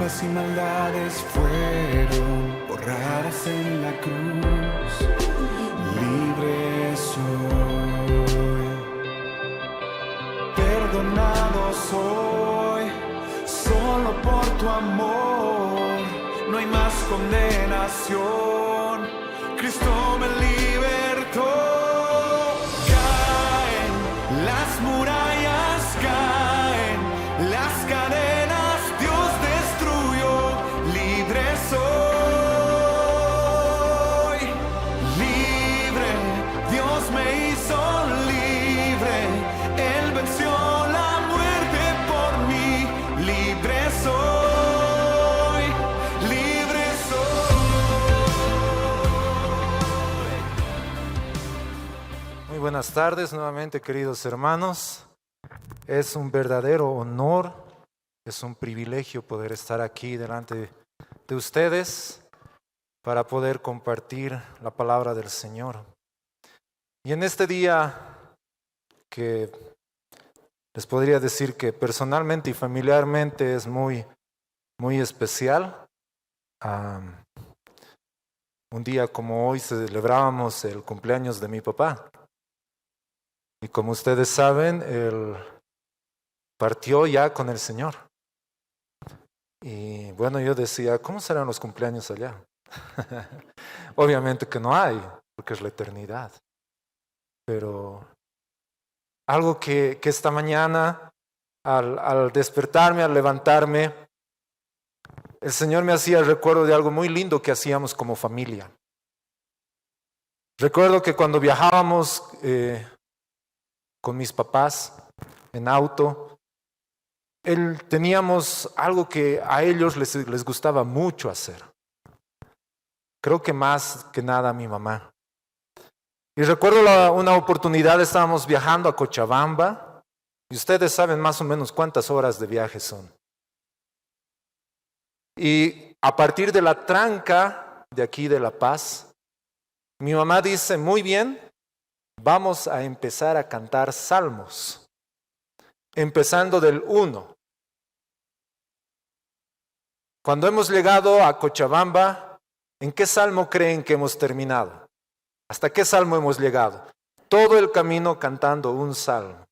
culpas y maldades fueron borradas en la cruz. Libre soy, perdonado soy, solo por tu amor. No hay más condenación, Cristo me libertó. Caen las murallas, caen las cadenas, Dios destruyó. Libre soy, libre, Dios me hizo libre. Él venció la muerte por mí. Libre soy, libre soy. Muy buenas tardes nuevamente, queridos hermanos. Es un verdadero honor, es un privilegio poder estar aquí delante de ustedes para poder compartir la palabra del Señor. Y en este día que les podría decir que personalmente y familiarmente es muy especial. Un día como hoy celebrábamos el cumpleaños de mi papá. Y como ustedes saben, él partió ya con el Señor. Y bueno, yo decía, ¿cómo serán los cumpleaños allá? Obviamente que no hay, porque es la eternidad. Pero algo que esta mañana, al despertarme, al levantarme, el Señor me hacía el recuerdo de algo muy lindo que hacíamos como familia. Recuerdo que cuando viajábamos con mis papás en auto, teníamos algo que a ellos les gustaba mucho hacer. Creo que más que nada a mi mamá. Y recuerdo una oportunidad, estábamos viajando a Cochabamba, y ustedes saben más o menos cuántas horas de viaje son. Y a partir de la tranca de aquí de La Paz, mi mamá dice, muy bien, vamos a empezar a cantar salmos, empezando del 1. Cuando hemos llegado a Cochabamba, ¿en qué salmo creen que hemos terminado? ¿Hasta qué salmo hemos llegado? Todo el camino cantando un salmo.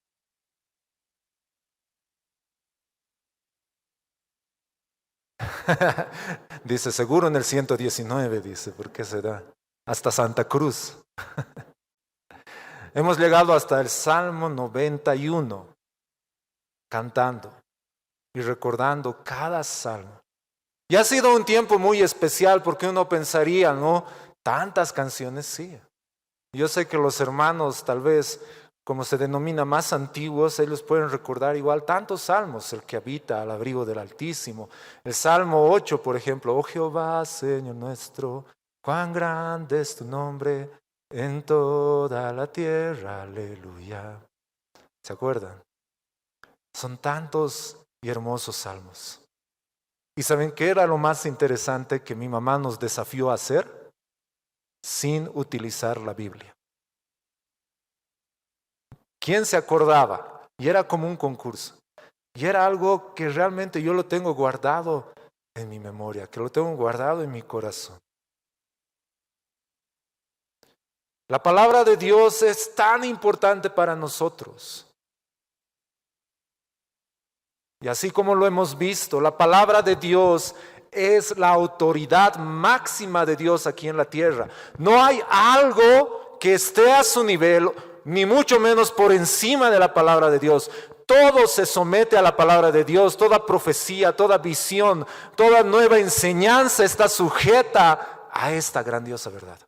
Dice, seguro en el 119, dice, ¿por qué será? Hasta Santa Cruz. Hemos llegado hasta el Salmo 91, cantando y recordando cada salmo. Y ha sido un tiempo muy especial porque uno pensaría, ¿no? Tantas canciones, sí. Yo sé que los hermanos, tal vez, como se denomina más antiguos, ellos pueden recordar igual tantos salmos, el que habita al abrigo del Altísimo. El Salmo 8, por ejemplo, oh Jehová, Señor nuestro, cuán grande es tu nombre en toda la tierra, aleluya. ¿Se acuerdan? Son tantos y hermosos salmos. ¿Y saben qué era lo más interesante que mi mamá nos desafió a hacer? Sin utilizar la Biblia. ¿Quién se acordaba? Y era como un concurso. Y era algo que realmente yo lo tengo guardado en mi memoria, que lo tengo guardado en mi corazón. La palabra de Dios es tan importante para nosotros. Y así como lo hemos visto, la palabra de Dios es la autoridad máxima de Dios aquí en la tierra. No hay algo que esté a su nivel, ni mucho menos por encima de la palabra de Dios. Todo se somete a la palabra de Dios, toda profecía, toda visión, toda nueva enseñanza está sujeta a esta grandiosa verdad.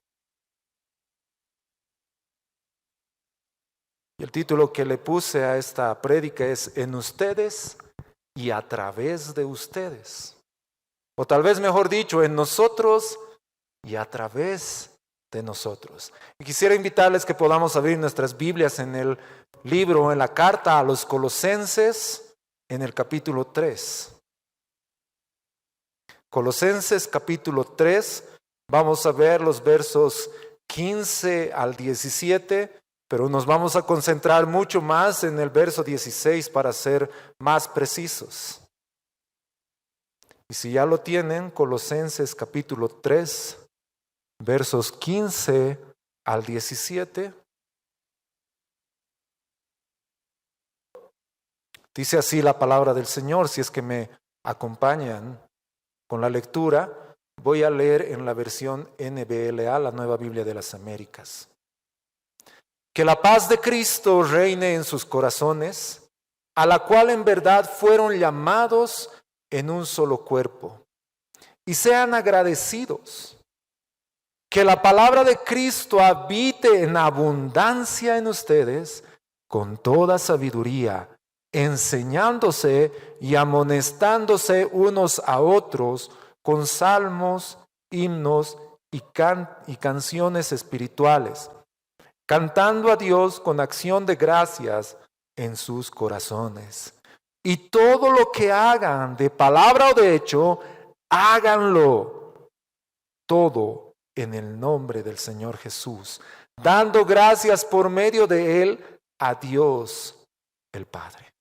Y el título que le puse a esta prédica es En ustedes y a través de ustedes. O tal vez mejor dicho, en nosotros y a través de nosotros. Y quisiera invitarles que podamos abrir nuestras Biblias en el libro, en la carta a los Colosenses, en el capítulo 3. Colosenses capítulo 3, vamos a ver los versos 15 al 17, pero nos vamos a concentrar mucho más en el verso 16 para ser más precisos. Y si ya lo tienen, Colosenses capítulo 3, versos 15 al 17. Dice así la palabra del Señor. Si es que me acompañan con la lectura, voy a leer en la versión NBLA, la Nueva Biblia de las Américas. Que la paz de Cristo reine en sus corazones, a la cual en verdad fueron llamados en un solo cuerpo, y sean agradecidos. Que la palabra de Cristo habite en abundancia en ustedes, con toda sabiduría, enseñándose y amonestándose unos a otros con salmos, himnos y canciones espirituales, cantando a Dios con acción de gracias en sus corazones. Y todo lo que hagan de palabra o de hecho, háganlo todo en el nombre del Señor Jesús, dando gracias por medio de Él a Dios el Padre.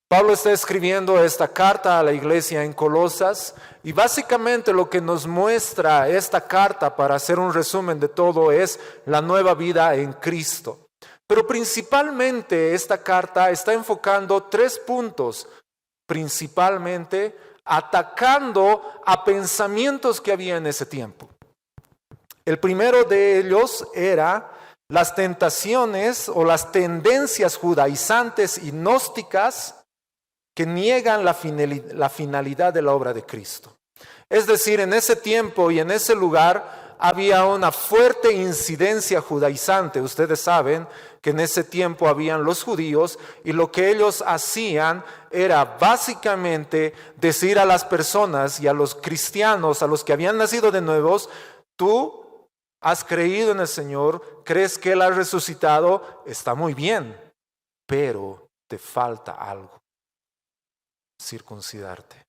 Pablo está escribiendo esta carta a la iglesia en Colosas y básicamente lo que nos muestra esta carta, para hacer un resumen de todo, es la nueva vida en Cristo. Pero principalmente esta carta está enfocando 3 puntos, principalmente atacando a pensamientos que había en ese tiempo. El primero de ellos era las tentaciones o las tendencias judaizantes y gnósticas que niegan la finalidad de la obra de Cristo. Es decir, en ese tiempo y en ese lugar había una fuerte incidencia judaizante. Ustedes saben que en ese tiempo habían los judíos y lo que ellos hacían era básicamente decir a las personas y a los cristianos, a los que habían nacido de nuevos: tú has creído en el Señor, crees que Él ha resucitado, está muy bien, pero te falta algo: circuncidarte.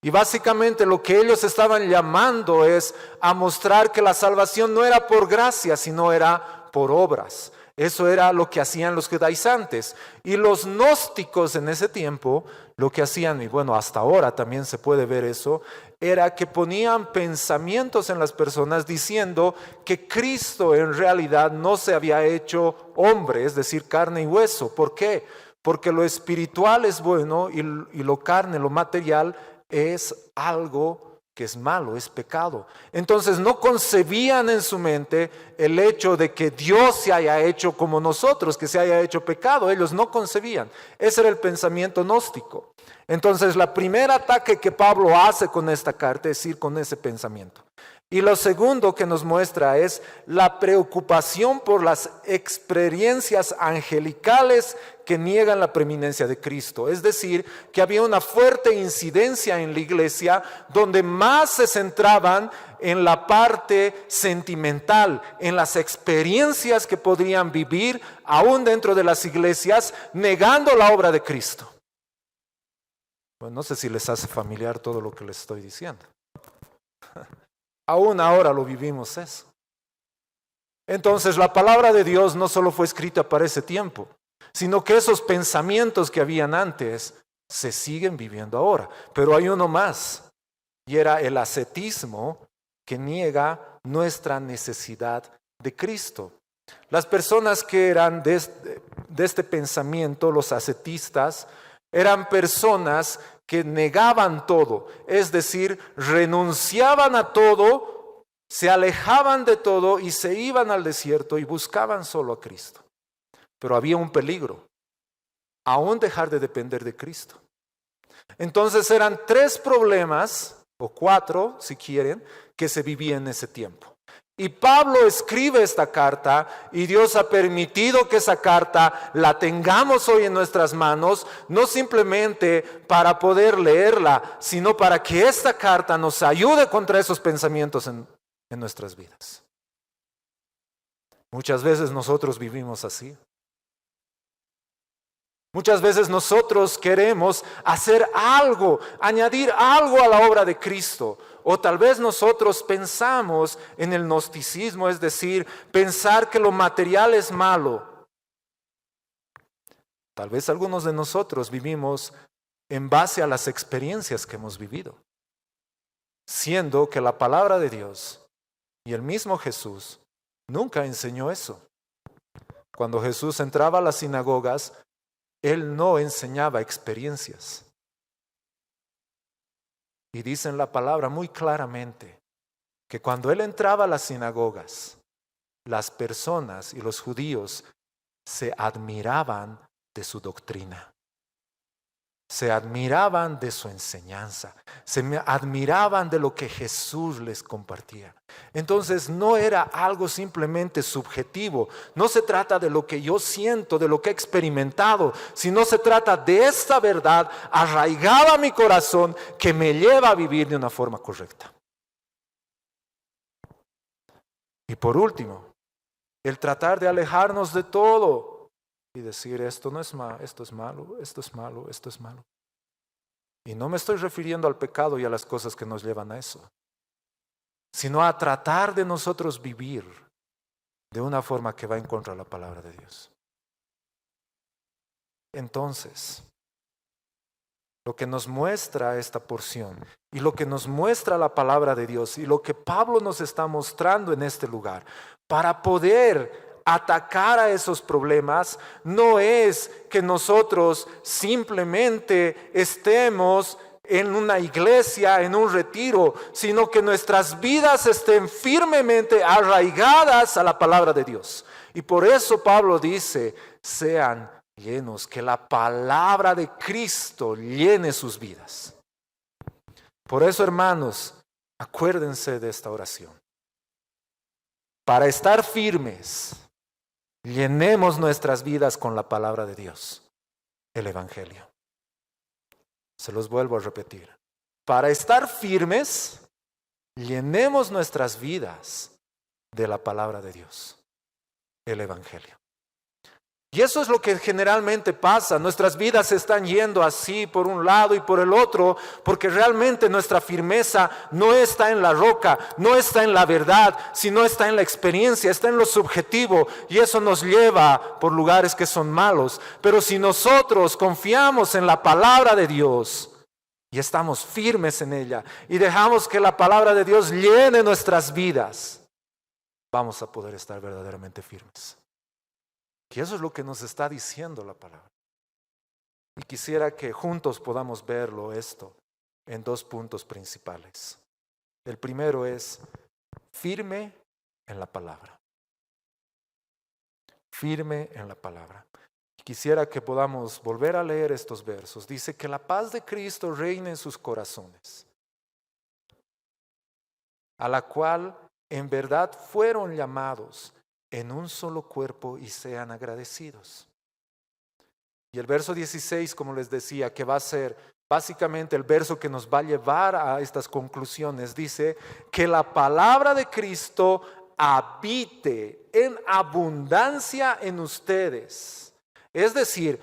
Y básicamente lo que ellos estaban llamando es a mostrar que la salvación no era por gracia, sino era por obras. Eso era lo que hacían los judaizantes. Y los gnósticos en ese tiempo lo que hacían, y bueno, hasta ahora también se puede ver eso, era que ponían pensamientos en las personas diciendo que Cristo en realidad no se había hecho hombre, es decir, carne y hueso. ¿Por qué? Porque lo espiritual es bueno y lo carne, lo material, es algo que es malo, es pecado. Entonces no concebían en su mente el hecho de que Dios se haya hecho como nosotros, que se haya hecho pecado. Ellos no concebían. Ese era el pensamiento gnóstico. Entonces el primer ataque que Pablo hace con esta carta es ir con ese pensamiento. Y lo segundo que nos muestra es la preocupación por las experiencias angelicales que niegan la preeminencia de Cristo. Es decir, que había una fuerte incidencia en la iglesia donde más se centraban en la parte sentimental, en las experiencias que podrían vivir aún dentro de las iglesias, negando la obra de Cristo. Bueno, no sé si les hace familiar todo lo que les estoy diciendo. Aún ahora lo vivimos eso. Entonces la palabra de Dios no solo fue escrita para ese tiempo, sino que esos pensamientos que habían antes se siguen viviendo ahora. Pero hay uno más, y era el ascetismo, que niega nuestra necesidad de Cristo. Las personas que eran de este pensamiento, los ascetistas, eran personas que negaban todo, es decir, renunciaban a todo, se alejaban de todo y se iban al desierto y buscaban solo a Cristo. Pero había un peligro: aún dejar de depender de Cristo. Entonces eran 3 problemas, o 4 si quieren, que se vivían en ese tiempo. Y Pablo escribe esta carta y Dios ha permitido que esa carta la tengamos hoy en nuestras manos, no simplemente para poder leerla, sino para que esta carta nos ayude contra esos pensamientos en nuestras vidas. Muchas veces nosotros vivimos así. Muchas veces nosotros queremos hacer algo, añadir algo a la obra de Cristo. O tal vez nosotros pensamos en el gnosticismo, es decir, pensar que lo material es malo. Tal vez algunos de nosotros vivimos en base a las experiencias que hemos vivido, siendo que la palabra de Dios y el mismo Jesús nunca enseñó eso. Cuando Jesús entraba a las sinagogas, Él no enseñaba experiencias. Y dice en la palabra muy claramente que cuando Él entraba a las sinagogas, las personas y los judíos se admiraban de su doctrina, se admiraban de su enseñanza, se admiraban de lo que Jesús les compartía. Entonces no era algo simplemente subjetivo, no se trata de lo que yo siento, de lo que he experimentado, sino se trata de esta verdad arraigada a mi corazón que me lleva a vivir de una forma correcta. Y por último, el tratar de alejarnos de todo y decir esto no es malo, esto es malo, esto es malo, esto es malo. Y no me estoy refiriendo al pecado y a las cosas que nos llevan a eso, sino a tratar de nosotros vivir de una forma que va en contra de la palabra de Dios. Entonces, lo que nos muestra esta porción y lo que nos muestra la palabra de Dios y lo que Pablo nos está mostrando en este lugar, para poder atacar a esos problemas, no es que nosotros simplemente estemos en una iglesia, en un retiro, sino que nuestras vidas estén firmemente arraigadas a la palabra de Dios. Y por eso Pablo dice, sean llenos, que la palabra de Cristo llene sus vidas. Por eso, hermanos, acuérdense de esta oración. Para estar firmes, llenemos nuestras vidas con la palabra de Dios, el Evangelio. Se los vuelvo a repetir. Para estar firmes, llenemos nuestras vidas de la palabra de Dios, el Evangelio. Y eso es lo que generalmente pasa. Nuestras vidas se están yendo así por un lado y por el otro, porque realmente nuestra firmeza no está en la roca, no está en la verdad, sino está en la experiencia, está en lo subjetivo, y eso nos lleva por lugares que son malos. Pero si nosotros confiamos en la palabra de Dios y estamos firmes en ella y dejamos que la palabra de Dios llene nuestras vidas, vamos a poder estar verdaderamente firmes. Y eso es lo que nos está diciendo la palabra. Y quisiera que juntos podamos verlo esto en dos puntos principales. El primero es firme en la palabra. Firme en la palabra. Quisiera que podamos volver a leer estos versos. Dice que la paz de Cristo reine en sus corazones, a la cual en verdad fueron llamados en un solo cuerpo y sean agradecidos. Y el verso 16, como les decía, que va a ser básicamente el verso que nos va a llevar a estas conclusiones, dice que la palabra de Cristo habite en abundancia en ustedes. Es decir,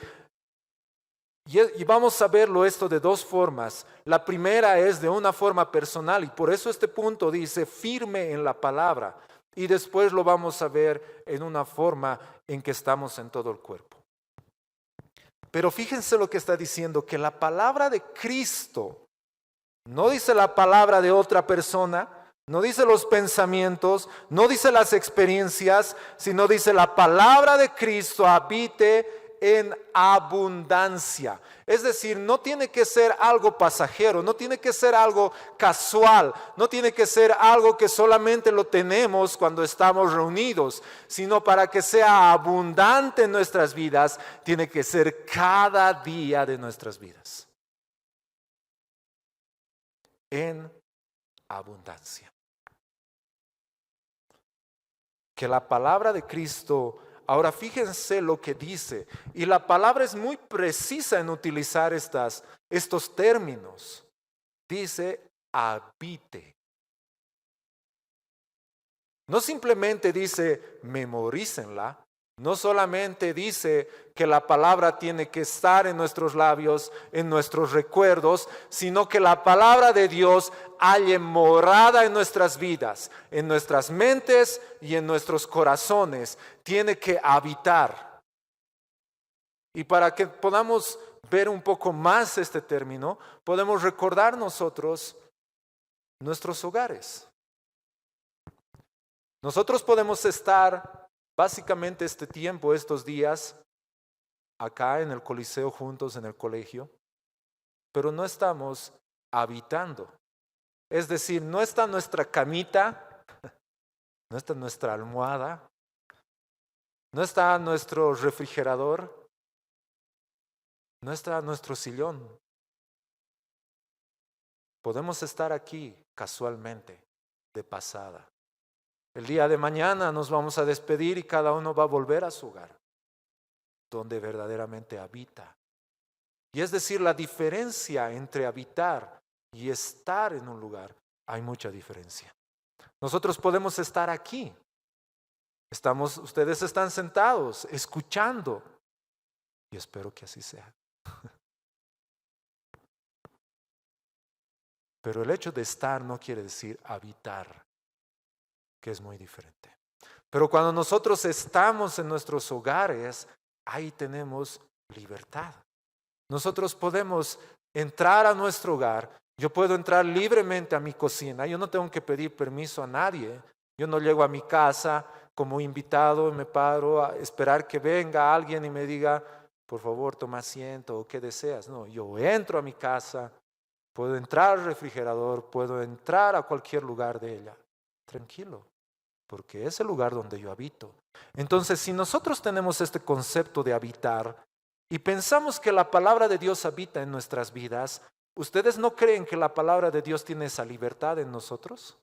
y vamos a verlo esto de dos formas. La primera es de una forma personal, y por eso este punto dice firme en la palabra. Y después lo vamos a ver en una forma en que estamos en todo el cuerpo. Pero fíjense lo que está diciendo, que la palabra de Cristo, no dice la palabra de otra persona, no dice los pensamientos, no dice las experiencias, sino dice la palabra de Cristo habite en abundancia. Es decir, no tiene que ser algo pasajero, no tiene que ser algo casual, no tiene que ser algo que solamente lo tenemos cuando estamos reunidos, sino para que sea abundante en nuestras vidas, tiene que ser cada día de nuestras vidas. En abundancia. Que la palabra de Cristo. Ahora fíjense lo que dice, y la palabra es muy precisa en utilizar estos términos. Dice habite. No simplemente dice memorícenla, no solamente dice que la palabra tiene que estar en nuestros labios, en nuestros recuerdos, sino que la palabra de Dios halle morada en nuestras vidas, en nuestras mentes y en nuestros corazones. Tiene que habitar. Y para que podamos ver un poco más este término, podemos recordar nosotros nuestros hogares. Nosotros podemos estar básicamente este tiempo, estos días, acá en el Coliseo juntos en el colegio, pero no estamos habitando. Es decir, no está nuestra camita, no está nuestra almohada, no está nuestro refrigerador, no está nuestro sillón. Podemos estar aquí casualmente, de pasada. El día de mañana nos vamos a despedir y cada uno va a volver a su hogar, donde verdaderamente habita. Y es decir, la diferencia entre habitar y estar en un lugar, hay mucha diferencia. Nosotros podemos estar aquí. Ustedes están sentados, escuchando, y espero que así sea. Pero el hecho de estar no quiere decir habitar, que es muy diferente. Pero cuando nosotros estamos en nuestros hogares, ahí tenemos libertad. Nosotros podemos entrar a nuestro hogar. Yo puedo entrar libremente a mi cocina. Yo no tengo que pedir permiso a nadie. Yo no llego a mi casa como invitado y me paro a esperar que venga alguien y me diga, por favor, toma asiento o qué deseas. No, yo entro a mi casa, puedo entrar al refrigerador, puedo entrar a cualquier lugar de ella. Tranquilo, porque es el lugar donde yo habito. Entonces, si nosotros tenemos este concepto de habitar y pensamos que la palabra de Dios habita en nuestras vidas, ¿ustedes no creen que la palabra de Dios tiene esa libertad en nosotros?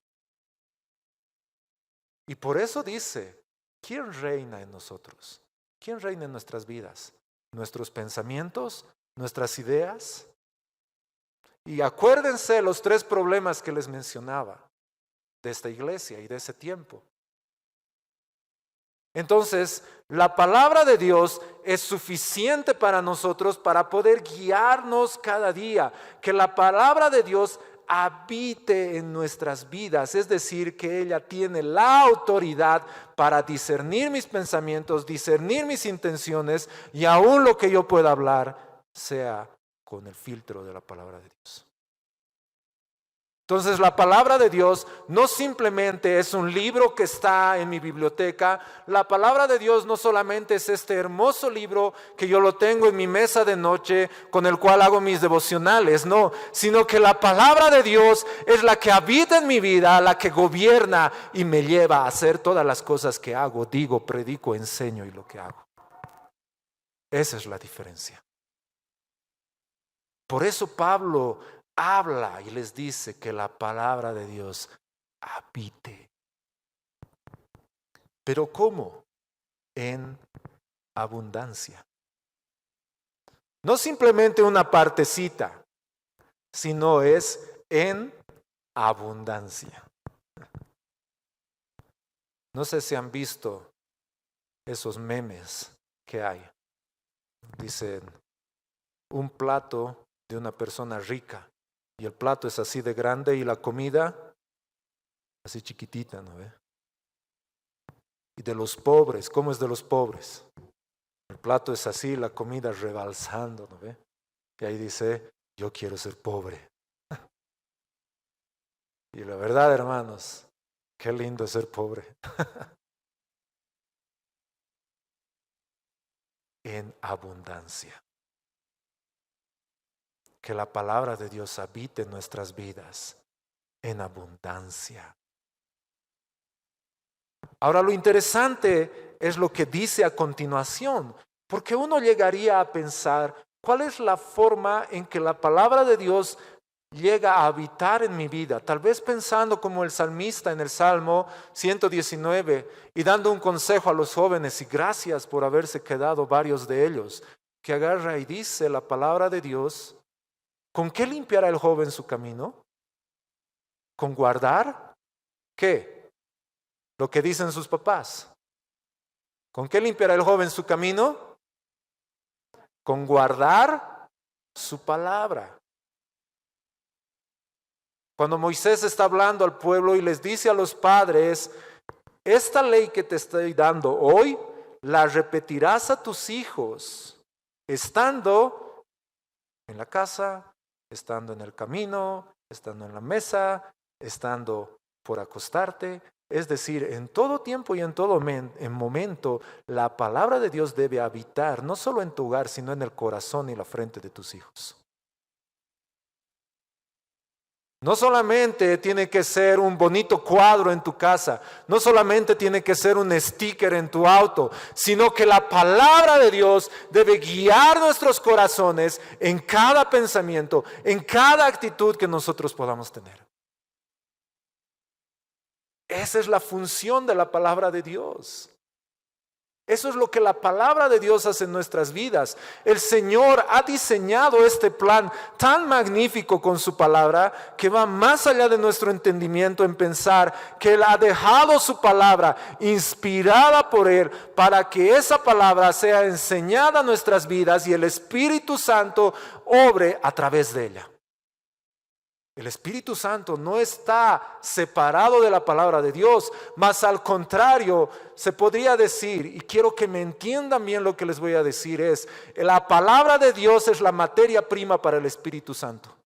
Y por eso dice, ¿quién reina en nosotros? ¿Quién reina en nuestras vidas? ¿Nuestros pensamientos? ¿Nuestras ideas? Y acuérdense los 3 problemas que les mencionaba de esta iglesia y de ese tiempo. Entonces, la palabra de Dios es suficiente para nosotros para poder guiarnos cada día. Que la palabra de Dios habite en nuestras vidas, es decir, que ella tiene la autoridad para discernir mis pensamientos, discernir mis intenciones y aún lo que yo pueda hablar sea con el filtro de la palabra de Dios. Entonces la palabra de Dios no simplemente es un libro que está en mi biblioteca. La palabra de Dios no solamente es este hermoso libro que yo lo tengo en mi mesa de noche con el cual hago mis devocionales, no, sino que la palabra de Dios es la que habita en mi vida, la que gobierna y me lleva a hacer todas las cosas que hago, digo, predico, enseño y lo que hago. Esa es la diferencia. Por eso Pablo habla y les dice que la palabra de Dios habite. ¿Pero cómo? En abundancia. No simplemente una partecita, sino es en abundancia. No sé si han visto esos memes que hay. Dicen, un plato de una persona rica. Y el plato es así de grande y la comida así chiquitita, ¿no ve? Y de los pobres, ¿cómo es de los pobres? El plato es así, la comida rebalsando, ¿no ve? Y ahí dice, yo quiero ser pobre. Y la verdad, hermanos, qué lindo es ser pobre. En abundancia. Que la palabra de Dios habite en nuestras vidas en abundancia. Ahora lo interesante es lo que dice a continuación, porque uno llegaría a pensar, ¿cuál es la forma en que la palabra de Dios llega a habitar en mi vida? Tal vez pensando como el salmista en el Salmo 119 y dando un consejo a los jóvenes, y gracias por haberse quedado varios de ellos, que agarra y dice la palabra de Dios. ¿Con qué limpiará el joven su camino? ¿Con guardar? ¿Qué? Lo que dicen sus papás. ¿Con qué limpiará el joven su camino? Con guardar su palabra. Cuando Moisés está hablando al pueblo y les dice a los padres, esta ley que te estoy dando hoy, la repetirás a tus hijos, estando En la casa, estando en el camino, estando en la mesa, estando por acostarte. Es decir, en todo tiempo y en todo momento, la palabra de Dios debe habitar, no solo en tu hogar, sino en el corazón y la frente de tus hijos. No solamente tiene que ser un bonito cuadro en tu casa, no solamente tiene que ser un sticker en tu auto, sino que la palabra de Dios debe guiar nuestros corazones en cada pensamiento, en cada actitud que nosotros podamos tener. Esa es la función de la palabra de Dios. Eso es lo que la palabra de Dios hace en nuestras vidas. El Señor ha diseñado este plan tan magnífico con su palabra que va más allá de nuestro entendimiento en pensar que Él ha dejado su palabra inspirada por Él para que esa palabra sea enseñada a nuestras vidas y el Espíritu Santo obre a través de ella. El Espíritu Santo no está separado de la palabra de Dios, mas al contrario, se podría decir, y quiero que me entiendan bien lo que les voy a decir, es, la palabra de Dios es la materia prima para el Espíritu Santo.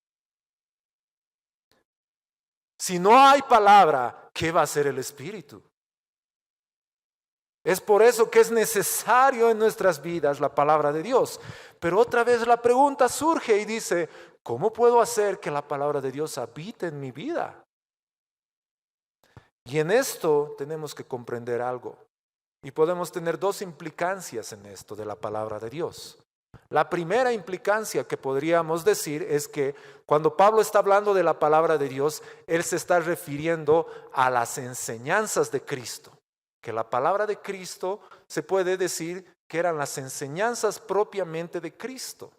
Si no hay palabra, ¿qué va a hacer el Espíritu? Es por eso que es necesario en nuestras vidas la palabra de Dios. Pero otra vez la pregunta surge y dice, ¿cómo puedo hacer que la palabra de Dios habite en mi vida? Y en esto tenemos que comprender algo. Y podemos tener dos implicancias en esto de la palabra de Dios. La primera implicancia que podríamos decir es que cuando Pablo está hablando de la palabra de Dios, él se está refiriendo a las enseñanzas de Cristo. Que la palabra de Cristo se puede decir que eran las enseñanzas propiamente de Cristo.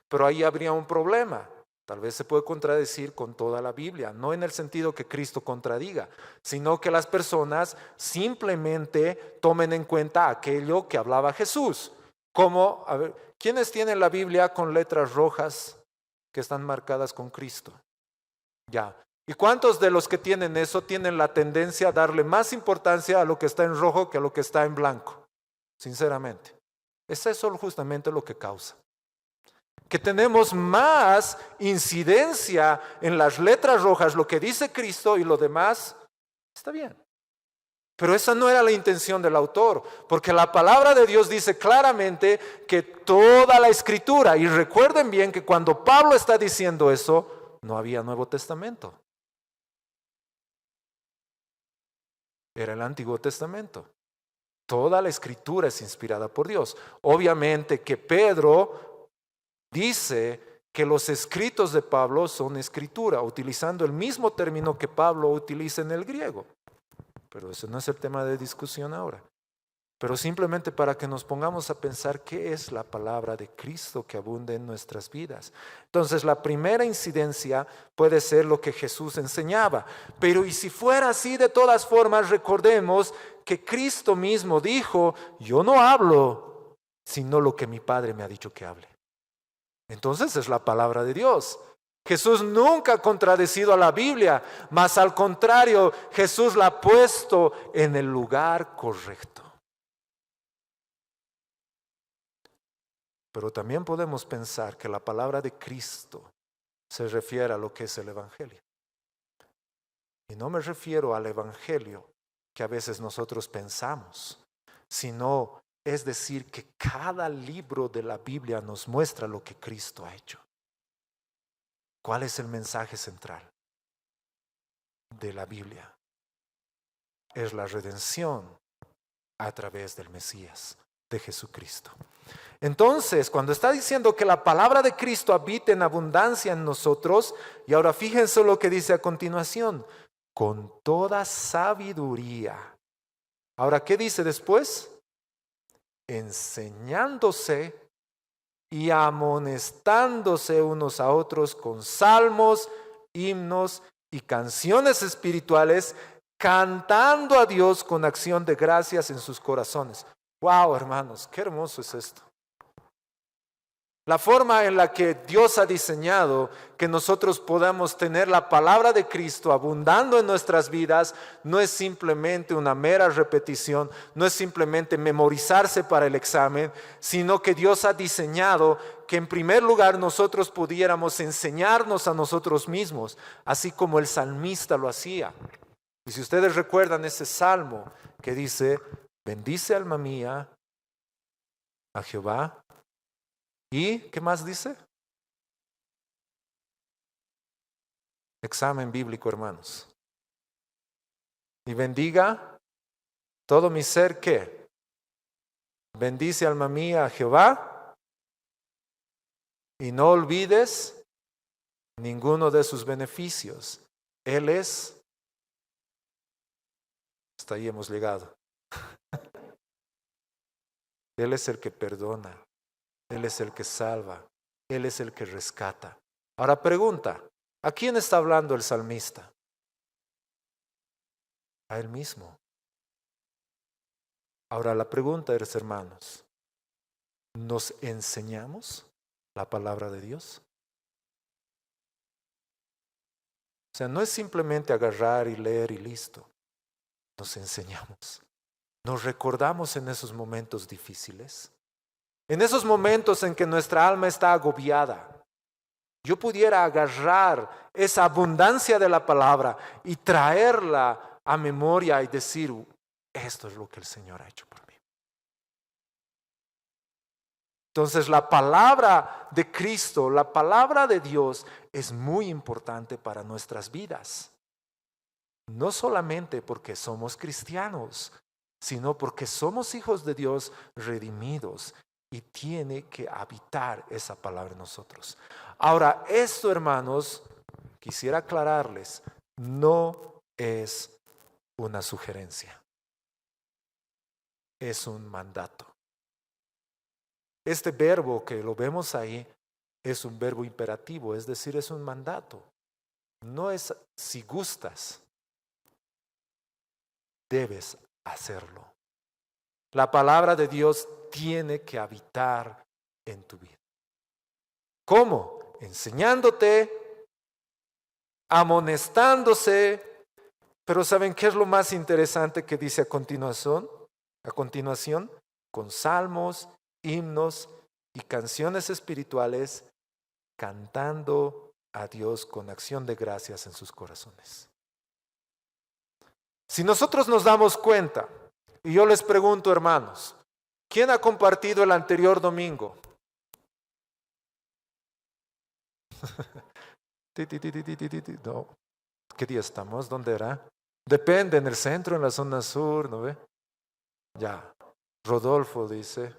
Pero ahí habría un problema. Tal vez se puede contradecir con toda la Biblia, no en el sentido que Cristo contradiga, sino que las personas simplemente tomen en cuenta aquello que hablaba Jesús. Como, a ver, ¿quiénes tienen la Biblia con letras rojas que están marcadas con Cristo? Ya. ¿Y cuántos de los que tienen eso tienen la tendencia a darle más importancia a lo que está en rojo que a lo que está en blanco? Sinceramente. Es eso justamente lo que causa. Que tenemos más incidencia en las letras rojas, lo que dice Cristo y lo demás, está bien. Pero esa no era la intención del autor, porque la palabra de Dios dice claramente que toda la Escritura, y recuerden bien que cuando Pablo está diciendo eso, no había Nuevo Testamento. Era el Antiguo Testamento. Toda la Escritura es inspirada por Dios. Obviamente que Pedro dice que los escritos de Pablo son escritura, utilizando el mismo término que Pablo utiliza en el griego. Pero ese no es el tema de discusión ahora. Pero simplemente para que nos pongamos a pensar qué es la palabra de Cristo que abunda en nuestras vidas. Entonces la primera incidencia puede ser lo que Jesús enseñaba. Pero y si fuera así, de todas formas, recordemos que Cristo mismo dijo, yo no hablo sino lo que mi Padre me ha dicho que hable. Entonces es la palabra de Dios. Jesús nunca ha contradecido a la Biblia, mas al contrario, Jesús la ha puesto en el lugar correcto. Pero también podemos pensar que la palabra de Cristo se refiere a lo que es el Evangelio. Y no me refiero al Evangelio que a veces nosotros pensamos, sino es decir que cada libro de la Biblia nos muestra lo que Cristo ha hecho. ¿Cuál es el mensaje central de la Biblia? Es la redención a través del Mesías, de Jesucristo. Entonces, cuando está diciendo que la palabra de Cristo habita en abundancia en nosotros, y ahora fíjense lo que dice a continuación, con toda sabiduría. Ahora, ¿qué dice después? Enseñándose y amonestándose unos a otros con salmos, himnos y canciones espirituales, cantando a Dios con acción de gracias en sus corazones. ¡Wow, hermanos! ¡Qué hermoso es esto! La forma en la que Dios ha diseñado que nosotros podamos tener la palabra de Cristo abundando en nuestras vidas no es simplemente una mera repetición, no es simplemente memorizarse para el examen, sino que Dios ha diseñado que en primer lugar nosotros pudiéramos enseñarnos a nosotros mismos, así como el salmista lo hacía. Y si ustedes recuerdan ese salmo que dice, bendice alma mía a Jehová. ¿Y qué más dice? Examen bíblico, hermanos. Y bendiga todo mi ser, ¿qué? Bendice alma mía a Jehová y no olvides ninguno de sus beneficios. Él es, hasta ahí hemos llegado. Él es el que perdona. Él es el que salva, Él es el que rescata. Ahora pregunta, ¿a quién está hablando el salmista? A Él mismo. Ahora la pregunta es, hermanos, ¿nos enseñamos la palabra de Dios? O sea, no es simplemente agarrar y leer y listo. Nos enseñamos. Nos recordamos en esos momentos difíciles. En esos momentos en que nuestra alma está agobiada, yo pudiera agarrar esa abundancia de la palabra y traerla a memoria y decir, esto es lo que el Señor ha hecho por mí. Entonces la palabra de Cristo, la palabra de Dios es muy importante para nuestras vidas. No solamente porque somos cristianos, sino porque somos hijos de Dios redimidos. Y tiene que habitar esa palabra en nosotros. Ahora, esto, hermanos, quisiera aclararles, no es una sugerencia. Es un mandato. Este verbo que lo vemos ahí es un verbo imperativo, es decir, es un mandato. No es si gustas, debes hacerlo. La palabra de Dios tiene que habitar en tu vida. ¿Cómo? Enseñándote, amonestándose. Pero ¿saben qué es lo más interesante que dice a continuación? A continuación, con salmos, himnos y canciones espirituales, cantando a Dios con acción de gracias en sus corazones. Si nosotros nos damos cuenta, y yo les pregunto, hermanos, ¿quién ha compartido el anterior domingo? No. ¿Qué día estamos? ¿Dónde era? Depende, en el centro, en la zona sur, ¿no ve? Ya. Rodolfo dice.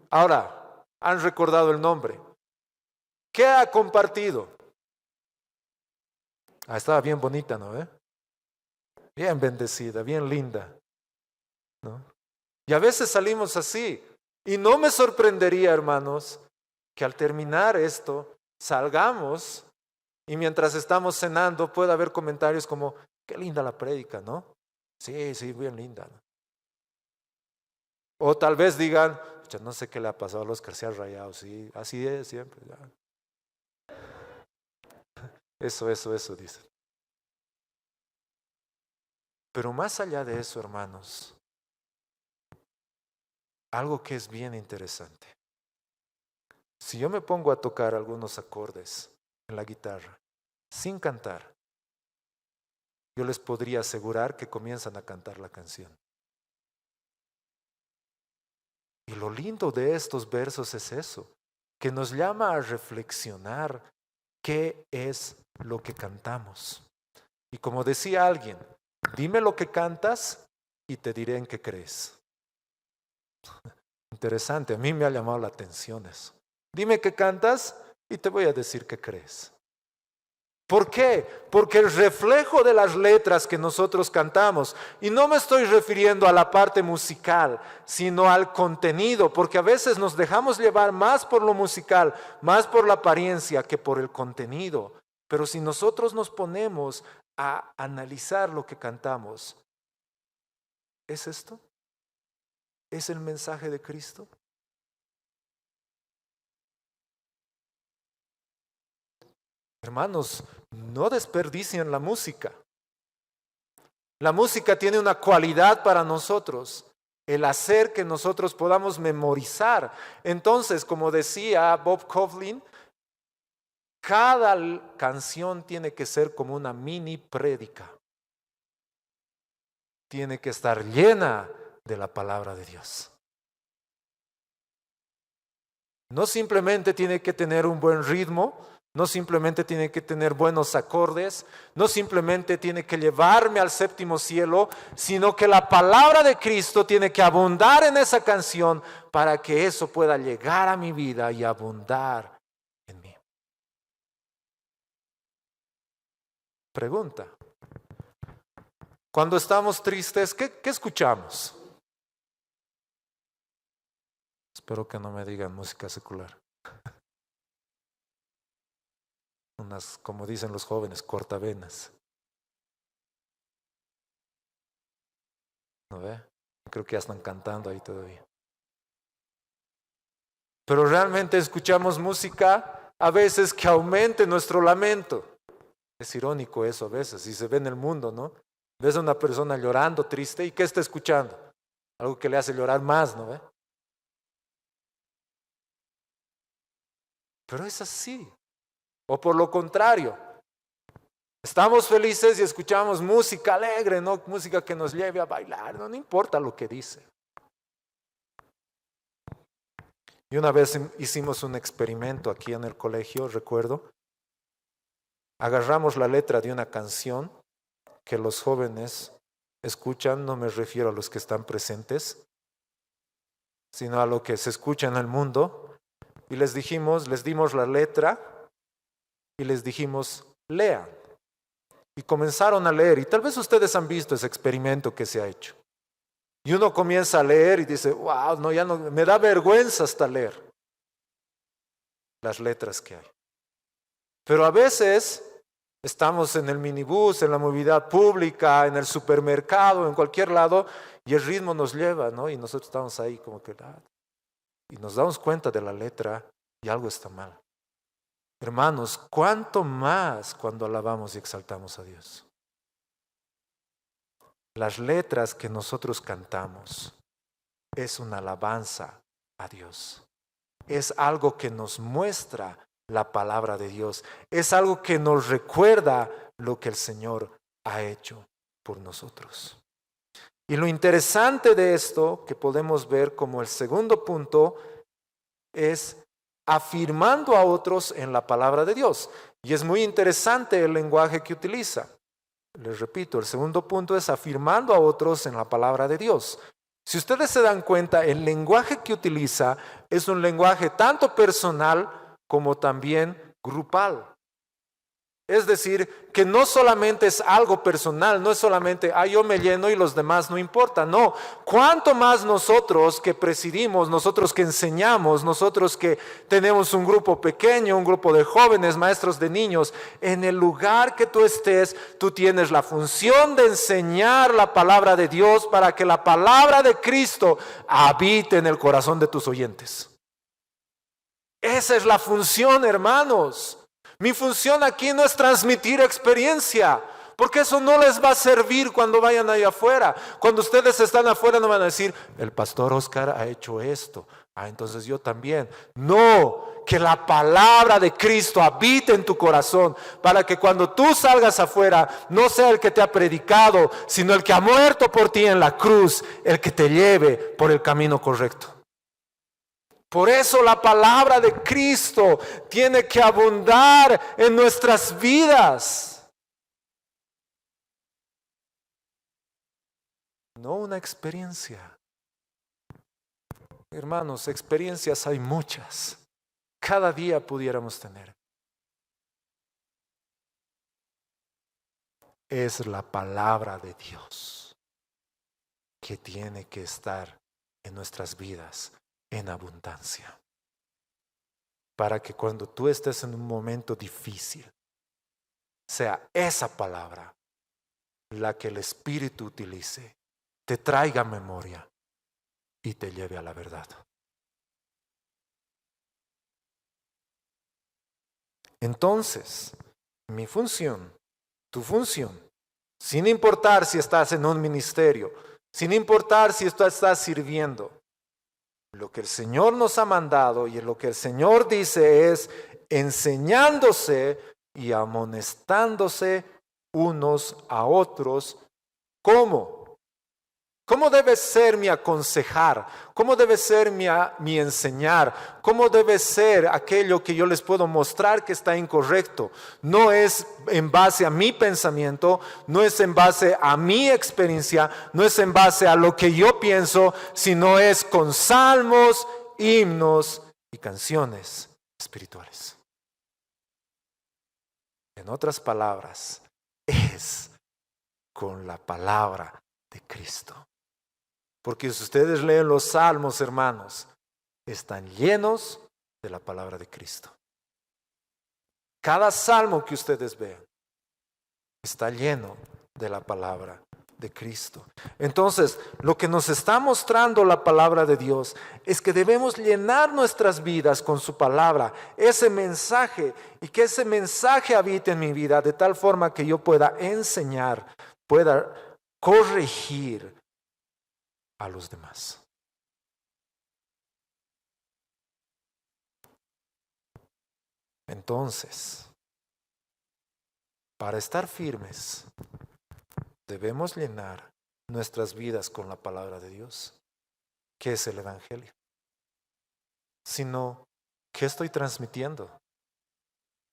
Ahora, han recordado el nombre. ¿Qué ha compartido? Estaba bien bonita, ¿no ve? Bien bendecida, bien linda, ¿no? Y a veces salimos así. Y no me sorprendería, hermanos, que al terminar esto, salgamos y mientras estamos cenando pueda haber comentarios como, qué linda la prédica, ¿no? Sí, bien linda, ¿no? O tal vez digan, no sé qué le ha pasado a los que se han rayado, sí, así es siempre. Ya. Eso, dice. Pero más allá de eso, hermanos, algo que es bien interesante. Si yo me pongo a tocar algunos acordes en la guitarra, sin cantar, yo les podría asegurar que comienzan a cantar la canción. Y lo lindo de estos versos es eso, que nos llama a reflexionar qué es lo que cantamos. Y como decía alguien, dime lo que cantas y te diré en qué crees. Interesante, a mí me ha llamado la atención eso. Dime qué cantas y te voy a decir qué crees. ¿Por qué? Porque el reflejo de las letras que nosotros cantamos, y no me estoy refiriendo a la parte musical, sino al contenido, porque a veces nos dejamos llevar más por lo musical, más por la apariencia que por el contenido. Pero si nosotros nos ponemos a analizar lo que cantamos, ¿es esto? es el mensaje de Cristo? Hermanos, no desperdicien la música. La música tiene una cualidad para nosotros, el hacer que nosotros podamos memorizar. Entonces, como decía Bob Kauflin, cada canción tiene que ser como una mini prédica. Tiene que estar llena de la palabra de Dios. No simplemente tiene que tener un buen ritmo, no simplemente tiene que tener buenos acordes, no simplemente tiene que llevarme al séptimo cielo, sino que la palabra de Cristo tiene que abundar en esa canción para que eso pueda llegar a mi vida y abundar en mí. Pregunta. Cuando estamos tristes, ¿qué escuchamos? Espero que no me digan música secular. Unas, como dicen los jóvenes, cortavenas. ¿No ve? Creo que ya están cantando ahí todavía. Pero realmente escuchamos música a veces que aumente nuestro lamento. Es irónico eso a veces, y se ve en el mundo, ¿no? Ves a una persona llorando, triste, ¿y qué está escuchando? Algo que le hace llorar más, ¿no ve? Pero es así. O por lo contrario, estamos felices y escuchamos música alegre, no música que nos lleve a bailar, no importa lo que dice. Y una vez hicimos un experimento aquí en el colegio, recuerdo. Agarramos la letra de una canción que los jóvenes escuchan, no me refiero a los que están presentes, sino a lo que se escucha en el mundo, y les dimos la letra y les dijimos, lean. Y comenzaron a leer, y tal vez ustedes han visto ese experimento que se ha hecho. Y uno comienza a leer y dice, wow, no, ya no, me da vergüenza hasta leer las letras que hay. Pero a veces estamos en el minibús, en la movilidad pública, en el supermercado, en cualquier lado, y el ritmo nos lleva, ¿no? Y nosotros estamos ahí como que, y nos damos cuenta de la letra y algo está mal. Hermanos, ¿cuánto más cuando alabamos y exaltamos a Dios? Las letras que nosotros cantamos es una alabanza a Dios. Es algo que nos muestra la palabra de Dios. Es algo que nos recuerda lo que el Señor ha hecho por nosotros. Y lo interesante de esto que podemos ver como el segundo punto es afirmando a otros en la palabra de Dios. Y es muy interesante el lenguaje que utiliza. Les repito, el segundo punto es afirmando a otros en la palabra de Dios. Si ustedes se dan cuenta, el lenguaje que utiliza es un lenguaje tanto personal como también grupal. Es decir, que no solamente es algo personal, no es solamente, yo me lleno y los demás no importa. No, cuanto más nosotros que presidimos, nosotros que enseñamos, nosotros que tenemos un grupo pequeño, un grupo de jóvenes, maestros de niños, en el lugar que tú estés, tú tienes la función de enseñar la palabra de Dios para que la palabra de Cristo habite en el corazón de tus oyentes. Esa es la función, hermanos. Mi función aquí no es transmitir experiencia, porque eso no les va a servir cuando vayan allá afuera. Cuando ustedes están afuera no van a decir, el pastor Oscar ha hecho esto, entonces yo también. No, que la palabra de Cristo habite en tu corazón, para que cuando tú salgas afuera, no sea el que te ha predicado, sino el que ha muerto por ti en la cruz, el que te lleve por el camino correcto. Por eso la palabra de Cristo tiene que abundar en nuestras vidas. No una experiencia. Hermanos, experiencias hay muchas. Cada día pudiéramos tener. Es la palabra de Dios que tiene que estar en nuestras vidas en abundancia, para que cuando tú estés en un momento difícil, sea esa palabra la que el Espíritu utilice, te traiga memoria y te lleve a la verdad. Entonces, mi función, tu función, sin importar si estás en un ministerio, sin importar si tú estás sirviendo, lo que el Señor nos ha mandado y lo que el Señor dice es enseñándose y amonestándose unos a otros. ¿Cómo? ¿Cómo debe ser mi aconsejar? ¿Cómo debe ser mi enseñar? ¿Cómo debe ser aquello que yo les puedo mostrar que está incorrecto? No es en base a mi pensamiento, no es en base a mi experiencia, no es en base a lo que yo pienso, sino es con salmos, himnos y canciones espirituales. En otras palabras, es con la palabra de Cristo. Porque si ustedes leen los salmos, hermanos, están llenos de la palabra de Cristo. Cada salmo que ustedes vean está lleno de la palabra de Cristo. Entonces, lo que nos está mostrando la palabra de Dios es que debemos llenar nuestras vidas con su palabra, ese mensaje, y que ese mensaje habite en mi vida de tal forma que yo pueda enseñar, pueda corregir a los demás. Entonces, para estar firmes, debemos llenar nuestras vidas con la palabra de Dios, que es el Evangelio. Sino, ¿qué estoy transmitiendo?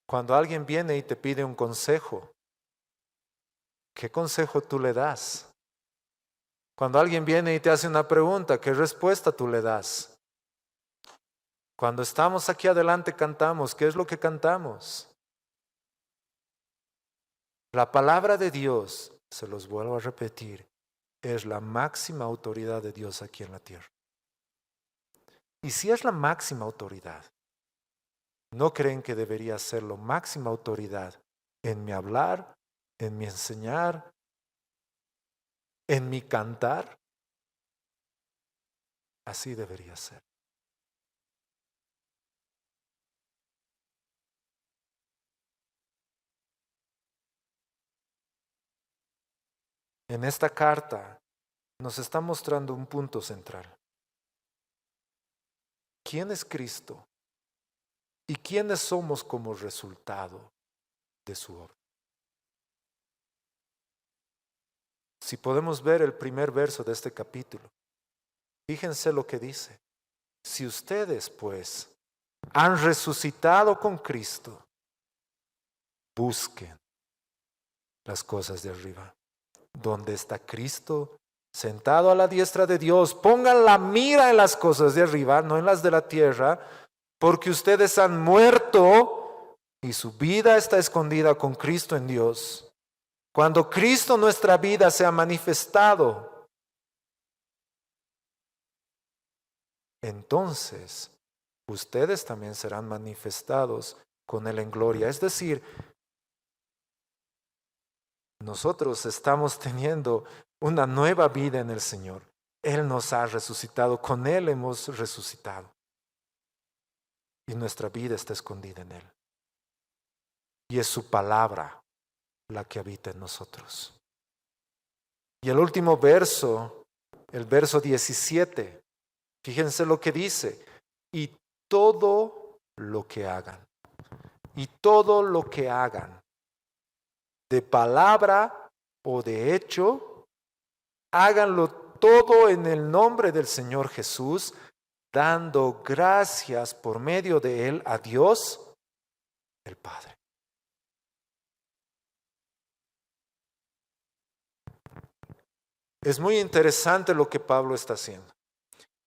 Cuando alguien viene y te pide un consejo, ¿qué consejo tú le das? Cuando alguien viene y te hace una pregunta, ¿qué respuesta tú le das? Cuando estamos aquí adelante cantamos, ¿qué es lo que cantamos? La palabra de Dios, se los vuelvo a repetir, es la máxima autoridad de Dios aquí en la tierra. Y si es la máxima autoridad, ¿no creen que debería ser la máxima autoridad en mi hablar, en mi enseñar, en mi cantar? Así debería ser. En esta carta nos está mostrando un punto central. ¿Quién es Cristo? ¿Y quiénes somos como resultado de su obra? Si podemos ver el primer verso de este capítulo, fíjense lo que dice. Si ustedes, pues, han resucitado con Cristo, busquen las cosas de arriba, donde está Cristo sentado a la diestra de Dios. Pongan la mira en las cosas de arriba, no en las de la tierra, porque ustedes han muerto y su vida está escondida con Cristo en Dios. Cuando Cristo nuestra vida se ha manifestado, entonces ustedes también serán manifestados con Él en gloria. Es decir, nosotros estamos teniendo una nueva vida en el Señor. Él nos ha resucitado, con Él hemos resucitado. Y nuestra vida está escondida en Él. Y es su palabra la que habita en nosotros. Y el último verso, el verso 17, fíjense lo que dice. Y todo lo que hagan, y todo lo que hagan, de palabra o de hecho, háganlo todo en el nombre del Señor Jesús, dando gracias por medio de Él a Dios, el Padre. Es muy interesante lo que Pablo está haciendo.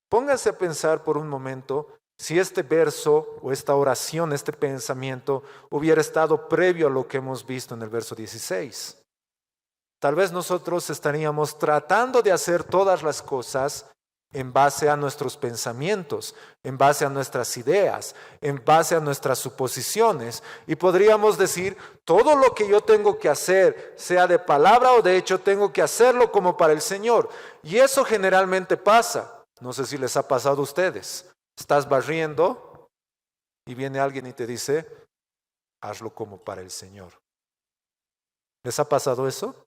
Póngase a pensar por un momento si este verso o esta oración, este pensamiento hubiera estado previo a lo que hemos visto en el verso 16. Tal vez nosotros estaríamos tratando de hacer todas las cosas en base a nuestros pensamientos, en base a nuestras ideas, en base a nuestras suposiciones. Y podríamos decir, todo lo que yo tengo que hacer, sea de palabra o de hecho, tengo que hacerlo como para el Señor. Y eso generalmente pasa. No sé si les ha pasado a ustedes. Estás barriendo y viene alguien y te dice, hazlo como para el Señor. ¿Les ha pasado eso?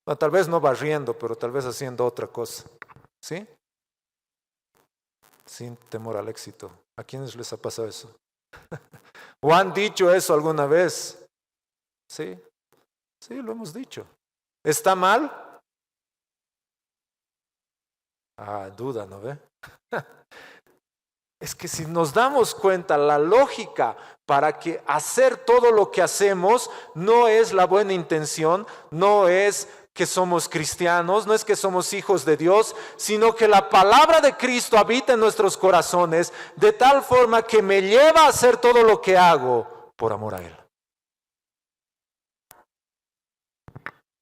Bueno, tal vez no barriendo, pero tal vez haciendo otra cosa. ¿Sí? Sin temor al éxito. ¿A quiénes les ha pasado eso? ¿O han dicho eso alguna vez? Sí, sí, lo hemos dicho. ¿Está mal? Ah, duda, ¿no ve? Es que si nos damos cuenta, la lógica para que hacer todo lo que hacemos no es la buena intención, no es que somos cristianos, no es que somos hijos de Dios, sino que la palabra de Cristo habita en nuestros corazones de tal forma que me lleva a hacer todo lo que hago por amor a Él.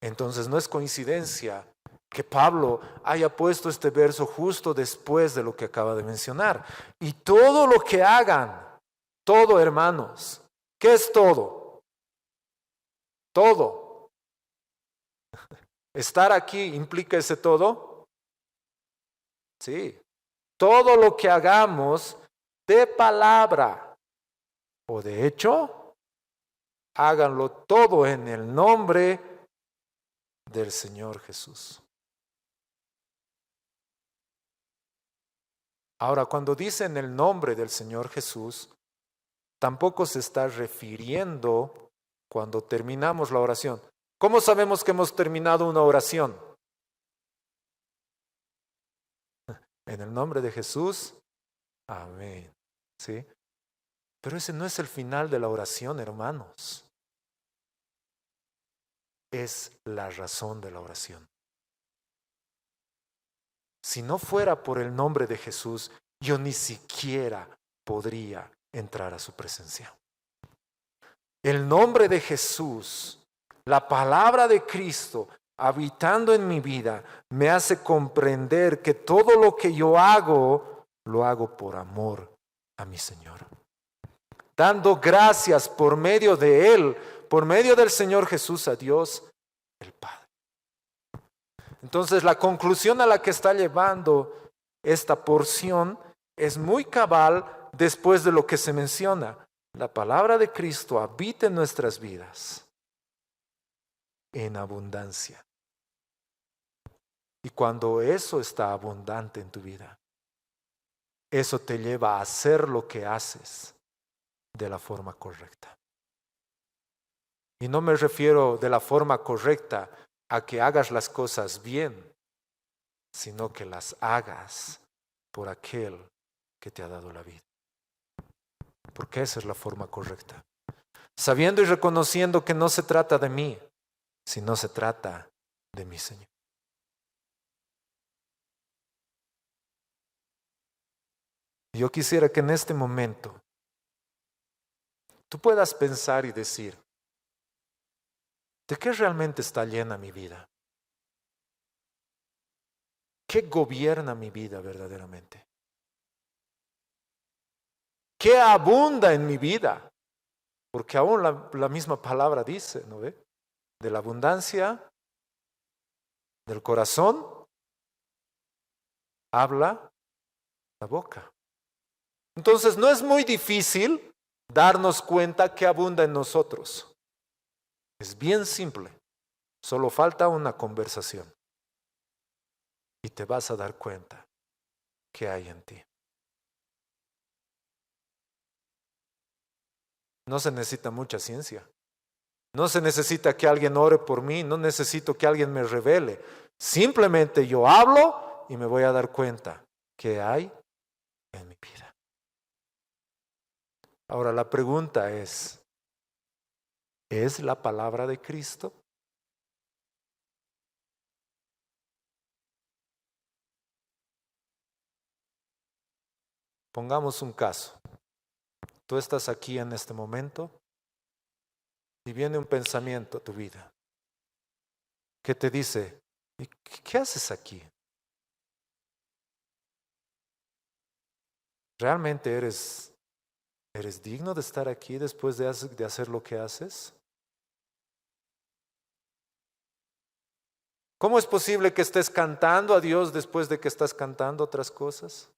Entonces no es coincidencia que Pablo haya puesto este verso justo después de lo que acaba de mencionar. Y todo lo que hagan, todo, hermanos, ¿qué es todo? Todo. ¿Estar aquí implica ese todo? Sí. Todo lo que hagamos de palabra o de hecho, háganlo todo en el nombre del Señor Jesús. Ahora, cuando dice en el nombre del Señor Jesús, tampoco se está refiriendo cuando terminamos la oración. ¿Cómo sabemos que hemos terminado una oración? En el nombre de Jesús, amén. ¿Sí? Pero ese no es el final de la oración, hermanos. Es la razón de la oración. Si no fuera por el nombre de Jesús, yo ni siquiera podría entrar a su presencia. El nombre de Jesús, la palabra de Cristo, habitando en mi vida, me hace comprender que todo lo que yo hago, lo hago por amor a mi Señor. Dando gracias por medio de Él, por medio del Señor Jesús a Dios, el Padre. Entonces la conclusión a la que está llevando esta porción es muy cabal después de lo que se menciona. La palabra de Cristo habita en nuestras vidas en abundancia. Y cuando eso está abundante en tu vida, eso te lleva a hacer lo que haces de la forma correcta. Y no me refiero de la forma correcta a que hagas las cosas bien, sino que las hagas por aquel que te ha dado la vida. Porque esa es la forma correcta. Sabiendo y reconociendo que no se trata de mí, sino se trata de mi Señor. Yo quisiera que en este momento tú puedas pensar y decir, ¿de qué realmente está llena mi vida? ¿Qué gobierna mi vida verdaderamente? ¿Qué abunda en mi vida? Porque aún la misma palabra dice, ¿no ve? De la abundancia del corazón habla la boca. Entonces no es muy difícil darnos cuenta que abunda en nosotros. Es bien simple. Solo falta una conversación. Y te vas a dar cuenta que hay en ti. No se necesita mucha ciencia. No se necesita que alguien ore por mí. No necesito que alguien me revele. Simplemente yo hablo y me voy a dar cuenta que hay en mi vida. Ahora la pregunta ¿es la palabra de Cristo? Pongamos un caso. Tú estás aquí en este momento y viene un pensamiento a tu vida que te dice, ¿y qué haces aquí? ¿Realmente eres digno de estar aquí después de hacer lo que haces? ¿Cómo es posible que estés cantando a Dios después de que estás cantando otras cosas?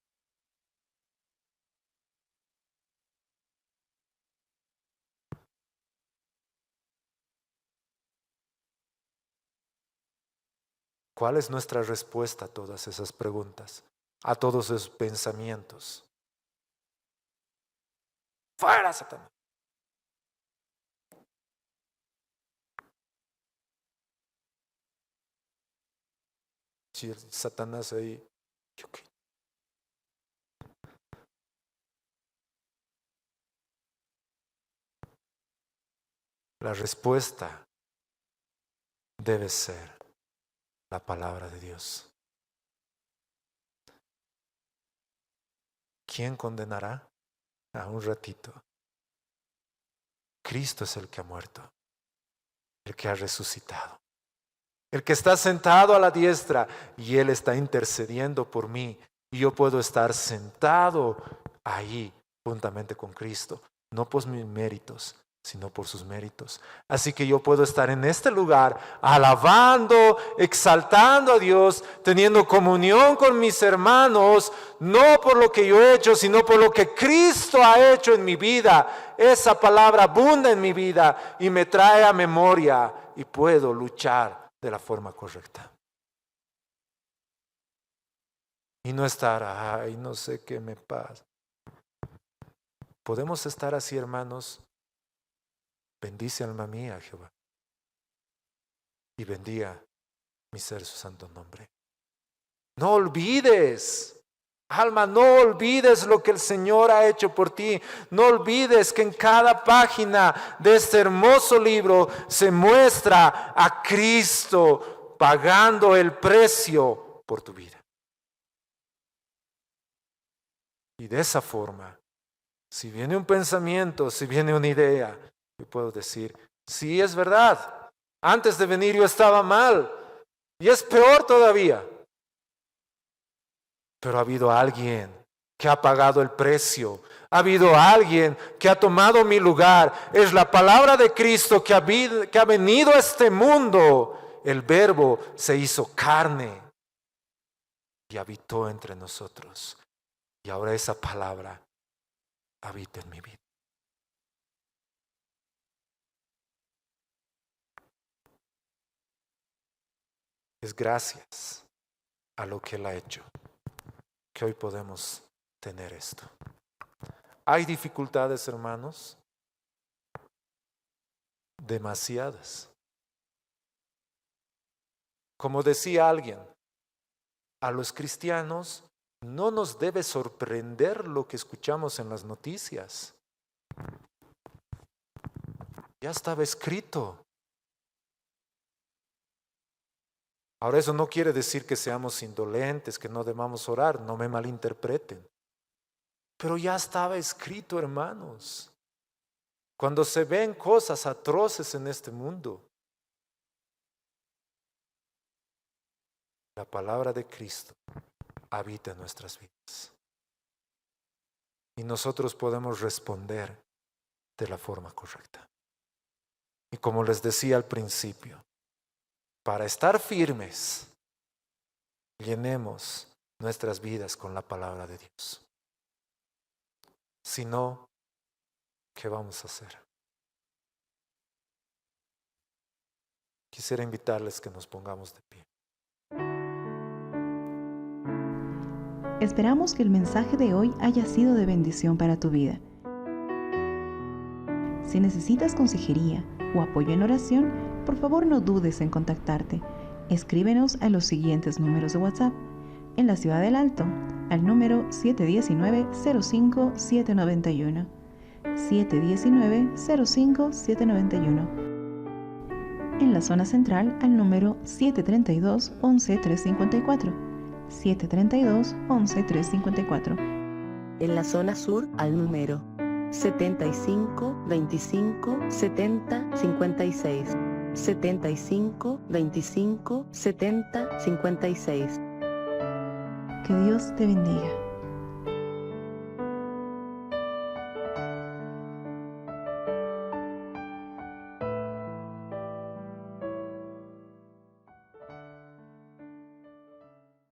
¿Cuál es nuestra respuesta a todas esas preguntas, a todos esos pensamientos? ¡Fuera, Satanás! Si el Satanás ahí, ok. La respuesta debe ser la palabra de Dios. ¿Quién condenará? A un ratito. Cristo es el que ha muerto, el que ha resucitado, el que está sentado a la diestra y Él está intercediendo por mí. Y yo puedo estar sentado ahí juntamente con Cristo, no por mis méritos, sino por sus méritos. Así que yo puedo estar en este lugar alabando, exaltando a Dios, teniendo comunión con mis hermanos, no por lo que yo he hecho, sino por lo que Cristo ha hecho en mi vida. Esa palabra abunda en mi vida y me trae a memoria y puedo luchar de la forma correcta. Y no estar, ay, no sé qué me pasa. Podemos estar así, hermanos. Bendice alma mía, Jehová, y bendiga mi ser su santo nombre. No olvides, alma, no olvides lo que el Señor ha hecho por ti. No olvides que en cada página de este hermoso libro se muestra a Cristo pagando el precio por tu vida. Y de esa forma, si viene un pensamiento, si viene una idea, yo puedo decir, sí, es verdad, antes de venir yo estaba mal y es peor todavía. Pero ha habido alguien que ha pagado el precio, ha habido alguien que ha tomado mi lugar. Es la palabra de Cristo que ha venido a este mundo. El Verbo se hizo carne y habitó entre nosotros. Y ahora esa palabra habita en mi vida. Es gracias a lo que Él ha hecho que hoy podemos tener esto. ¿Hay dificultades, hermanos? Demasiadas. Como decía alguien, a los cristianos no nos debe sorprender lo que escuchamos en las noticias. Ya estaba escrito. Ahora eso no quiere decir que seamos indolentes, que no debamos orar, no me malinterpreten. Pero ya estaba escrito, hermanos. Cuando se ven cosas atroces en este mundo, la palabra de Cristo habita en nuestras vidas. Y nosotros podemos responder de la forma correcta. Y como les decía al principio, para estar firmes, llenemos nuestras vidas con la palabra de Dios. Si no, ¿qué vamos a hacer? Quisiera invitarles que nos pongamos de pie. Esperamos que el mensaje de hoy haya sido de bendición para tu vida. Si necesitas consejería o apoyo en oración, por favor no dudes en contactarte. Escríbenos a los siguientes números de WhatsApp. En la Ciudad del Alto, al número 719-05-791. 719-05-791. En la zona central, al número 732-11354. 732-11354. En la zona sur, al número 75 25 70 56. 75 25 70 56. Que Dios te bendiga.